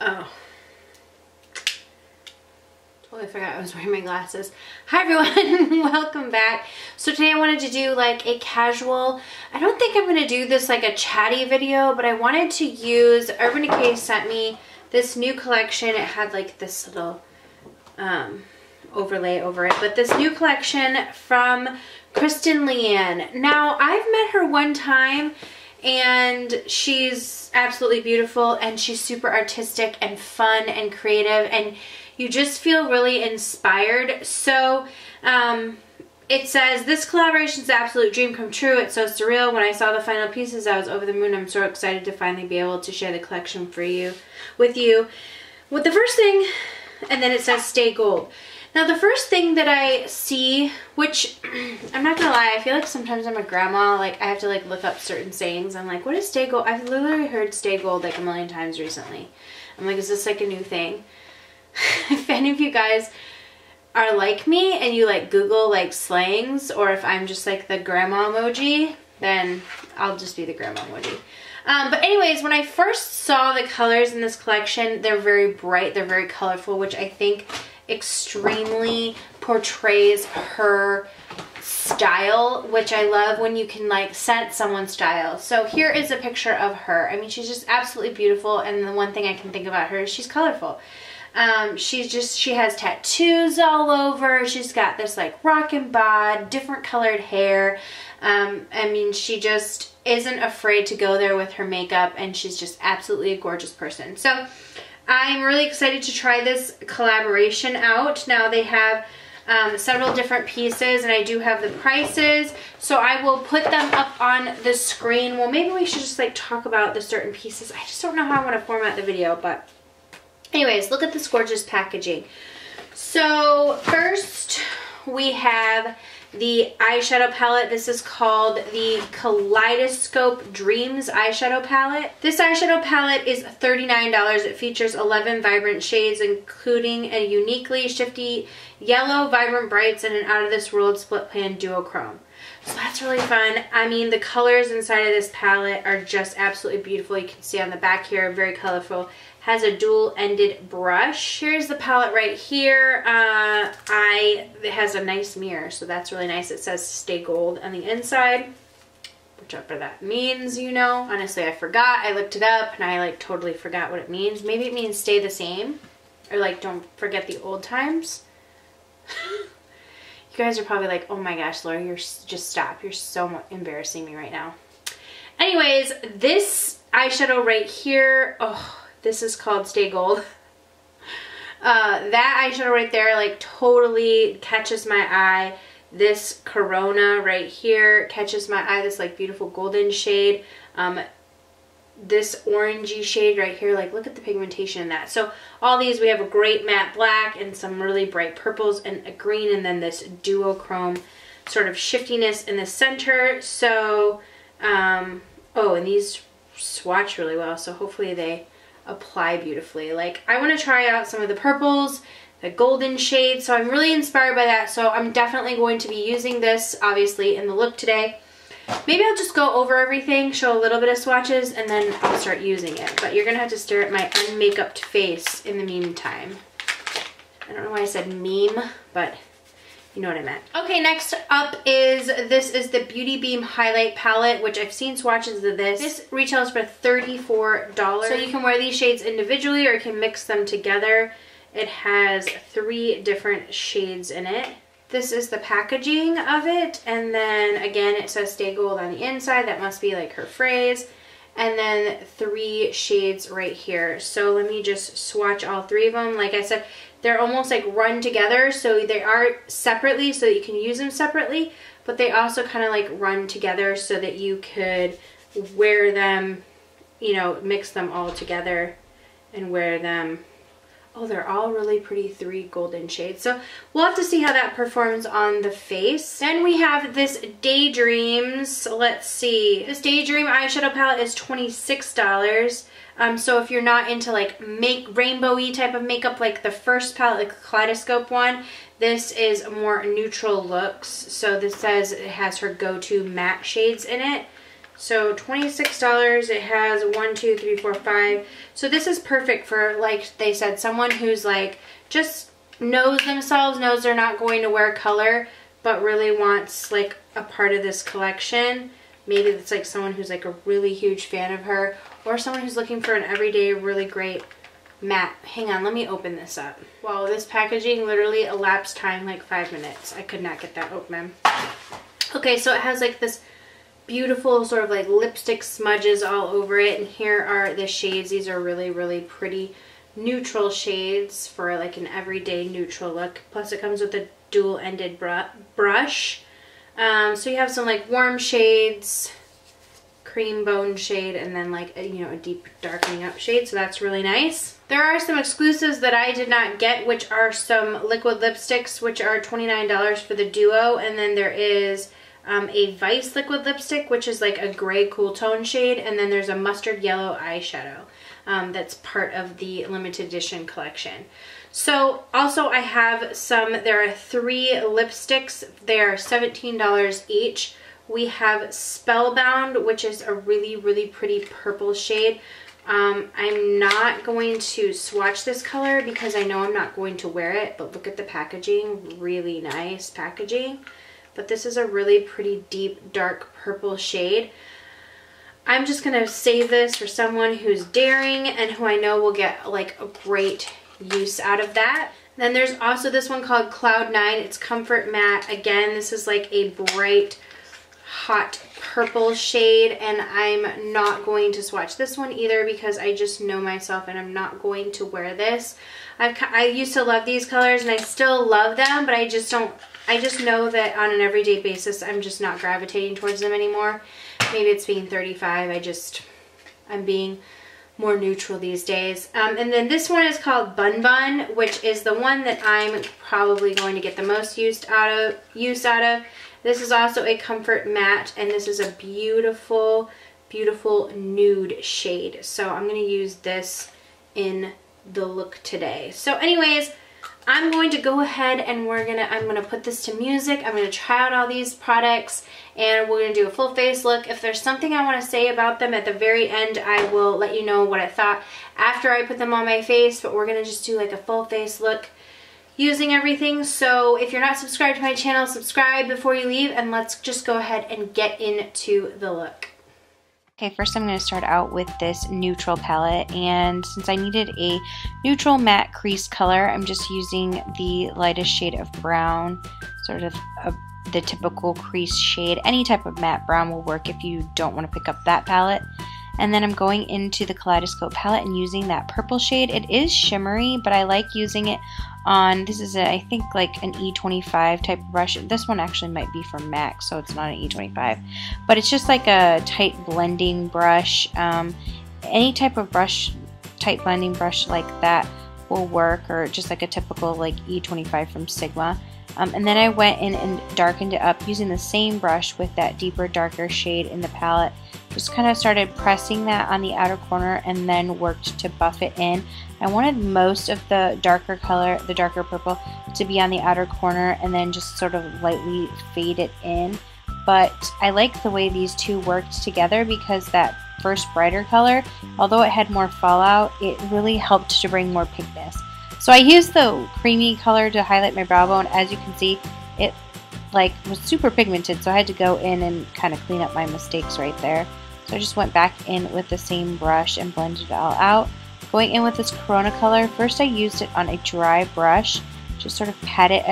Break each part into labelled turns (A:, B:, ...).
A: Oh. Totally forgot I was wearing my glasses. Hi everyone, welcome back. So today I wanted to do like a casual, I don't think I'm going to do this like a chatty video, but I wanted to use, Urban Decay sent me this new collection. It had like this little overlay over it, but this new collection from Kristen Leanne. Now I've met her one time and she's absolutely beautiful and she's super artistic and fun and creative, and you just feel really inspired. So it says, this collaboration is an absolute dream come true. It's so surreal. When I saw the final pieces, I was over the moon. I'm so excited to finally be able to share the collection with you. With the first thing, and then it says stay gold. Now the first thing that I see, which I'm not gonna lie, I feel like sometimes I'm a grandma, like I have to like look up certain sayings. I'm like, what is stay gold? I've literally heard stay gold like a million times recently. I'm like, is this like a new thing? If any of you guys are like me and you like Google like slangs, or if I'm just like the grandma emoji, then I'll just be the grandma emoji. But anyways, when I first saw the colors in this collection, they're very bright, they're very colorful, which I think extremely portrays her style, which I love when you can like sense someone's style. So here is a picture of her. I mean, she's just absolutely beautiful, and the one thing I can think about her is she's colorful. She has tattoos all over. She's got this like rockin' bod, different colored hair. I mean, she just isn't afraid to go there with her makeup, and she's just absolutely a gorgeous person. So I'm really excited to try this collaboration out. Now they have several different pieces, and I do have the prices, so I will put them up on the screen. Well, maybe we should just like talk about the certain pieces. I just don't know how I want to format the video, but anyways, look at this gorgeous packaging. So first we have the eyeshadow palette. This is called the Kaleidoscope Dreams eyeshadow palette. This eyeshadow palette is $39. It features 11 vibrant shades, including a uniquely shifty yellow, vibrant brights, and an out-of-this-world split pan duochrome. So that's really fun. I mean, the colors inside of this palette are just absolutely beautiful. You can see on the back here, very colorful. Has a dual-ended brush. Here's the palette right here. It has a nice mirror, so that's really nice. It says stay gold on the inside, whichever that means, you know. Honestly, I forgot. I looked it up and I like totally forgot what it means. Maybe it means stay the same, or like don't forget the old times. You guys are probably like, oh my gosh, Laura, just stop. You're so embarrassing me right now. Anyways, this eyeshadow right here, oh, this is called Stay Gold. That eyeshadow right there like totally catches my eye. This Corona right here catches my eye, this like beautiful golden shade. This orangey shade right here, like look at the pigmentation in that. So all these, we have a great matte black and some really bright purples and a green, and then this duochrome sort of shiftiness in the center. So, oh, and these swatch really well, so hopefully they apply beautifully. Like, I want to try out some of the purples, the golden shades, so I'm really inspired by that. So I'm definitely going to be using this obviously in the look today. Maybe I'll just go over everything, show a little bit of swatches, and then I'll start using it. But you're gonna have to stare at my unmakeuped face in the meantime. I don't know why I said meme, but you know what I meant. Okay, next up is, this is the Beauty Beam Highlight Palette, which I've seen swatches of this. This retails for $34. So you can wear these shades individually or you can mix them together. It has 3 different shades in it. This is the packaging of it, and then again it says stay gold on the inside. That must be like her phrase. And then 3 shades right here. So let me just swatch all 3 of them. Like I said, they're almost like run together, so they are separately so that you can use them separately, but they also kind of like run together so that you could wear them, you know, mix them all together and wear them. Oh, they're all really pretty 3 golden shades. So we'll have to see how that performs on the face. Then we have this Daydreams. Let's see. This Daydream eyeshadow palette is $26. So if you're not into like rainbowy type of makeup like the first palette, like the Kaleidoscope one, this is more neutral looks. So this says it has her go-to matte shades in it. So $26. It has 1, 2, 3, 4, 5. So this is perfect for, like they said, someone who's like just knows themselves, knows they're not going to wear color, but really wants like a part of this collection. Maybe it's like someone who's like a really huge fan of her, or someone who's looking for an everyday really great matte. Hang on, let me open this up. Wow, this packaging literally elapsed time like 5 minutes. I could not get that open. Okay, so it has like this beautiful sort of like lipstick smudges all over it, and here are the shades. These are really, really pretty neutral shades for like an everyday neutral look. Plus it comes with a dual-ended brush. So you have some like warm shades, cream bone shade, and then like a, you know, a deep darkening up shade, so that's really nice. There are some exclusives that I did not get, which are some liquid lipsticks, which are $29 for the duo, and then there is a Vice liquid lipstick, which is like a gray cool tone shade, and then there's a mustard yellow eyeshadow that's part of the limited edition collection. So also I have some, there are 3 lipsticks, they are $17 each. We have Spellbound, which is a really, really pretty purple shade. I'm not going to swatch this color because I know I'm not going to wear it, but look at the packaging, really nice packaging. But this is a really pretty deep, dark purple shade. I'm just going to save this for someone who's daring and who I know will get like a great use out of that. Then there's also this one called Cloud 9. It's Comfort Matte. Again, this is like a bright, hot purple shade, and I'm not going to swatch this one either because I just know myself and I'm not going to wear this. I used to love these colors and I still love them, but I just know that on an everyday basis I'm just not gravitating towards them anymore. Maybe it's being 35, I'm being more neutral these days. And then this one is called Bun Bun, which is the one that I'm probably going to get the most use out of. This is also a Comfort Matte, and this is a beautiful, beautiful nude shade. So I'm going to use this in the look today. So anyways, I'm going to go ahead and I'm gonna put this to music. I'm gonna try out all these products and we're gonna do a full face look. If there's something I want to say about them at the very end, I will let you know what I thought after I put them on my face, but we're gonna just do like a full face look using everything. So if you're not subscribed to my channel, subscribe before you leave, and let's just go ahead and get into the look. Okay, first I'm going to start out with this neutral palette, and since I needed a neutral matte crease color, I'm just using the lightest shade of brown, sort of the typical crease shade. Any type of matte brown will work if you don't want to pick up that palette. And then I'm going into the Kaleidoscope palette and using that purple shade. It is shimmery, but I like using it on, this is I think like an E25 type brush. This one actually might be from MAC, so it's not an E25. But it's just like a tight blending brush. Any type of brush, tight blending brush like that will work, or just like a typical like E25 from Sigma. And then I went in and darkened it up using the same brush with that deeper, darker shade in the palette. Just kind of started pressing that on the outer corner and then worked to buff it in. I wanted most of the darker color, the darker purple, to be on the outer corner and then just sort of lightly fade it in. But I like the way these two worked together because that first brighter color, although it had more fallout, it really helped to bring more pinkness. So I used the creamy color to highlight my brow bone. As you can see, it like was super pigmented, so I had to go in and kind of clean up my mistakes right there. So I just went back in with the same brush and blended it all out. Going in with this Corona color, first I used it on a dry brush, just sort of patted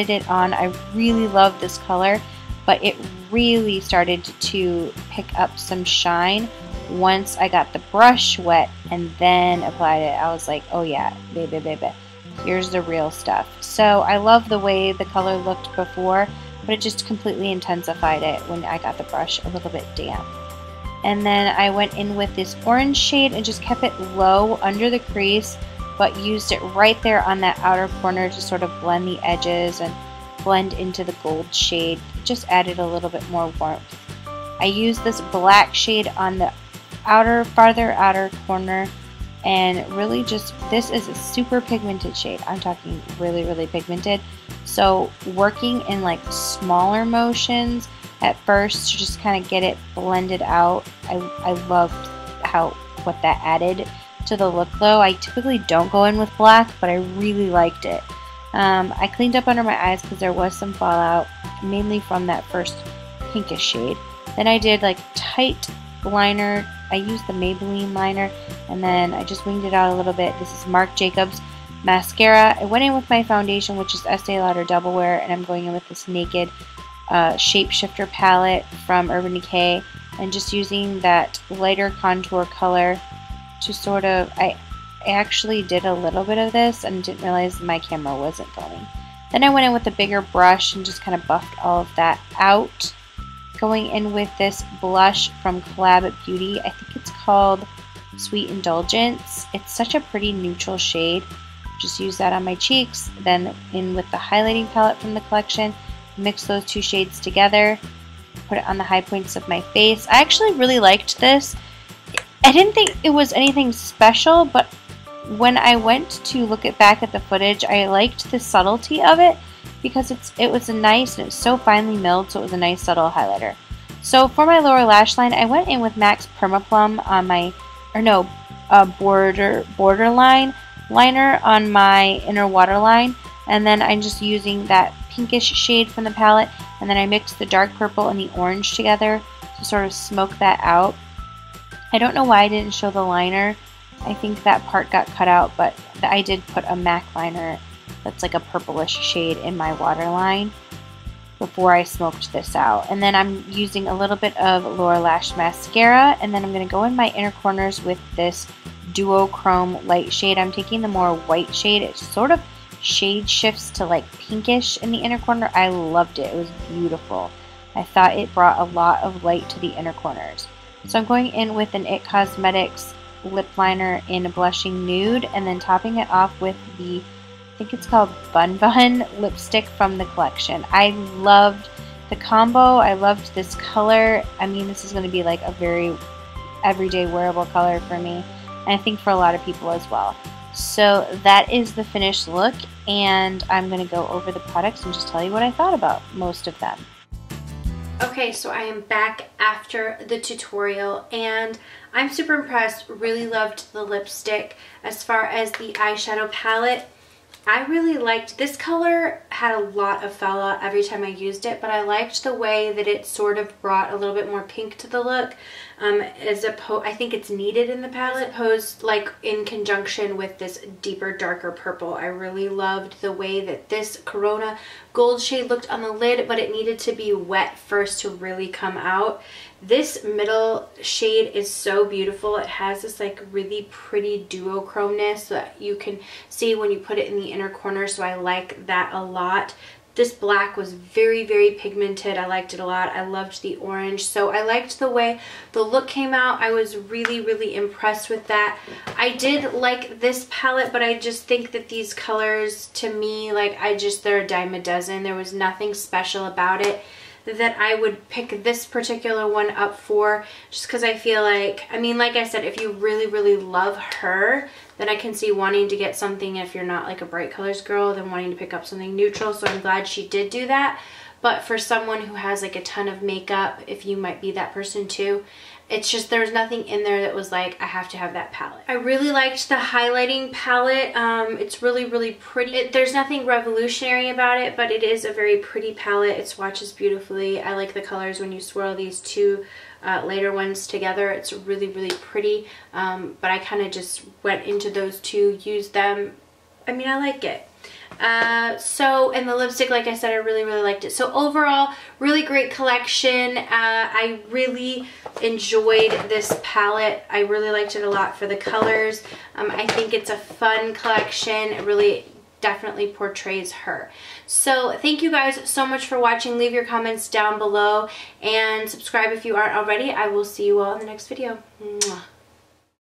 A: it on. I really love this color, but it really started to pick up some shine once I got the brush wet and then applied it. I was like, oh yeah, baby, here's the real stuff. So I love the way the color looked before, but it just completely intensified it when I got the brush a little bit damp. And then I went in with this orange shade and just kept it low under the crease, but used it right there on that outer corner to sort of blend the edges and blend into the gold shade. It just added a little bit more warmth. I used this black shade on the farther outer corner, and really just, this is a super pigmented shade. I'm talking really, really pigmented. So working in like smaller motions
B: at first to just kind of get it blended out. I loved what that added to the look though. I typically don't go in with black, but I really liked it. I cleaned up under my eyes because there was some fallout, mainly from that first pinkish shade. Then I did like tight liner. I used the Maybelline liner, and then I just winged it out a little bit. This is Marc Jacobs mascara. I went in with my foundation, which is Estee Lauder Double Wear, and I'm going in with this Naked Shapeshifter palette from Urban Decay, and just using that lighter contour color to sort of, I actually did a little bit of this and didn't realize my camera wasn't filming. Then I went in with a bigger brush and just kind of buffed all of that out. Going in with this blush from Collab Beauty. I think it's called Sweet Indulgence. It's such a pretty neutral shade. Just use that on my cheeks. Then in with the highlighting palette from the collection. Mix those two shades together. Put it on the high points of my face. I actually really liked this. I didn't think it was anything special, but when I went to look back at the footage, I liked the subtlety of it because it was a nice, and it was so finely milled, so it was a nice subtle highlighter. So for my lower lash line, I went in with MAC's Permaplum on my, borderline liner on my inner waterline, and then I'm just using that pinkish shade from the palette, and then I mixed the dark purple and the orange together to sort of smoke that out. I don't know why I didn't show the liner. I think that part got cut out, but I did put a MAC liner that's like a purplish shade in my waterline before I smoked this out. And then I'm using a little bit of Lower Lash Mascara, and then I'm going to go in my inner corners with this Duochrome light shade. I'm taking the more white shade. It sort of shade shifts to like pinkish in the inner corner. I loved it. It was beautiful. I thought it brought a lot of light to the inner corners. So I'm going in with an IT Cosmetics lip liner in Blushing Nude, and then topping it off with the, I think it's called Bun Bun lipstick from the collection. I loved the combo. I loved this color. I mean, this is going to be like a very everyday wearable color for me, and I think for a lot of people as well. So that is the finished look, and I'm going to go over the products and just tell you what I thought about most of them.
A: Okay, so I am back after the tutorial, and I'm super impressed. Really loved the lipstick. As far as the eyeshadow palette, I really liked this color. Had a lot of fallout every time I used it, but I liked the way that it sort of brought a little bit more pink to the look. I think it's needed in the palette, opposed like in conjunction with this deeper, darker purple. I really loved the way that this Corona gold shade looked on the lid, but it needed to be wet first to really come out. This middle shade is so beautiful. It has this like really pretty duochromeness that you can see when you put it in the inner corner, so I like that a lot. This black was very, very pigmented. I liked it a lot. I loved the orange. So I liked the way the look came out. I was really, really impressed with that. I did like this palette, but I just think that these colors, to me, like they're a dime a dozen. There was nothing special about it that I would pick this particular one up for, just because I feel like, I mean, like I said, if you really, really love her, then I can see wanting to get something, if you're not like a bright colors girl, then wanting to pick up something neutral. So I'm glad she did do that. But for someone who has like a ton of makeup, if you might be that person too, it's just there's nothing in there that was like, I have to have that palette. I really liked the highlighting palette. It's really, really pretty. There's nothing revolutionary about it, but it is a very pretty palette. It swatches beautifully. I like the colors when you swirl these two later ones together. It's really, really pretty. But I kind of just went into those two, used them. I mean, I like it. And the lipstick, like I said, I really, really liked it. So overall, really great collection. I really enjoyed this palette. I really liked it a lot for the colors. I think it's a fun collection. It really definitely portrays her. So thank you guys so much for watching. Leave your comments down below and subscribe if you aren't already. I will see you all in the next video. Mwah.